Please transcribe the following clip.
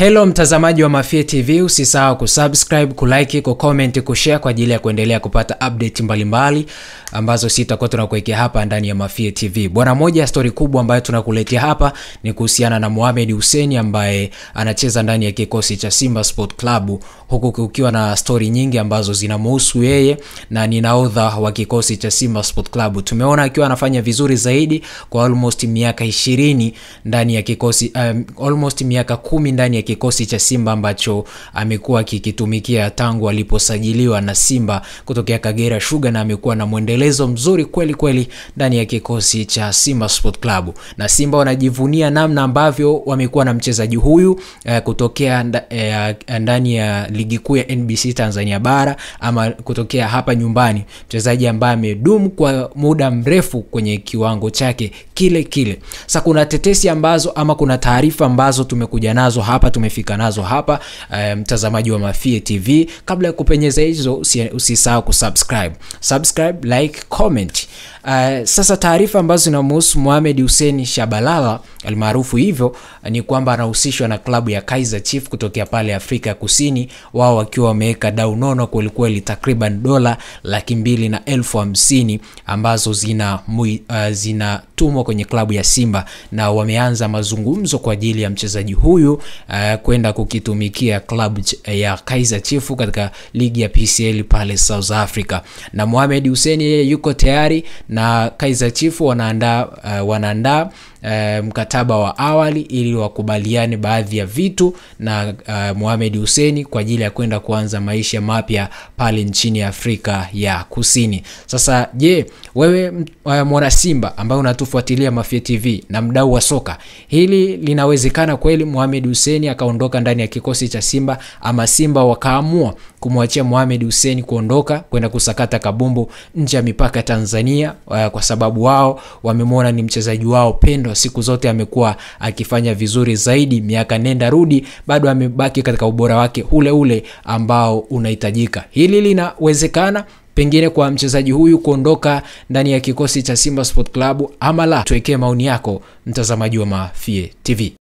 Hello mtazamaji wa Mafie TV, usisahau kusubscribe, kulike, kucomment, kushare kwa ajili ya kuendelea kupata update mbalimbali ambazo sitakuwa tunakuwekea hapa ndani ya Mafie TV. Bwana, moja story kubwa ambayo tunakuletea hapa ni kuhusiana na Mohamed Hussein ambaye anacheza ndani ya kikosi cha Simba Sport Club, huku kukiwa na story nyingi ambazo zinamhusu yeye na ni nahodha wa kikosi cha Simba Sport Club. Tumeona akiwa anafanya vizuri zaidi kwa almost miaka 20 ndani ya kikosi, almost miaka 10 ndani ya kikosi cha Simba ambacho amekuwa kikitumikia tangu aliposajiliwa na Simba kutokea Kagera Sugar, na amekuwa na muendelezo mzuri kweli kweli ndani ya kikosi cha Simba Sport Club. Na Simba wanajivunia namna ambavyo wamekuwa na mchezaji huyu kutokea ndani ya ligi kuu ya NBC Tanzania bara ama kutokea hapa nyumbani, mchezaji ambaye amedumu kwa muda mrefu kwenye kiwango chake kile kile. Sasa kuna tetesi ambazo ama kuna taarifa ambazo tumekuja nazo hapa, tumefika nazo hapa mtazamaji wa Mafie TV. Kabla ya kupenyeza hizo, usisahau kusubscribe, like, comment. Sasa taarifa ambazo zinamhusu Mohamed Hussein Shabalala almaarufu hivyo ni kwamba anahusishwa na klabu ya Kaizer Chiefs kutokea pale Afrika ya Kusini, wao wakiwa wameweka dau nono kweli takriban $250,000 ambazo zinatumwa kwenye klabu ya Simba, na wameanza mazungumzo kwa ajili ya mchezaji huyu kwenda kukitumikia klabu ya Kaizer Chiefs katika ligi ya PCL pale South Africa. Na Mohamed Hussein yeye yuko tayari na Kaizer Chiefs wanaandaa mkataba wa awali ili wakubaliane baadhi ya vitu na Mohamed Hussein kwa ajili ya kwenda kuanza maisha mapya pale nchini Afrika ya Kusini. Sasa je, wewe mwana Simba ambaye unatufuatilia Mafie TV na mdau wa soka, hili linawezekana kweli Mohamed Hussein akaondoka ndani ya kikosi cha Simba, ama Simba wakaamua kumwachia Mohamed Hussein kuondoka kwenda kusakata kabumbu nje ya mipaka Tanzania, kwa sababu wao wamemwona ni mchezaji wao pendwa, siku zote amekuwa akifanya vizuri zaidi, miaka nenda rudi bado amebaki katika ubora wake ule ambao unahitajika. Hili linawezekana pengine kwa mchezaji huyu kuondoka ndani ya kikosi cha Simba Sport Club ama la? Tuwekee maoni yako mtazamaji wa Mafie TV.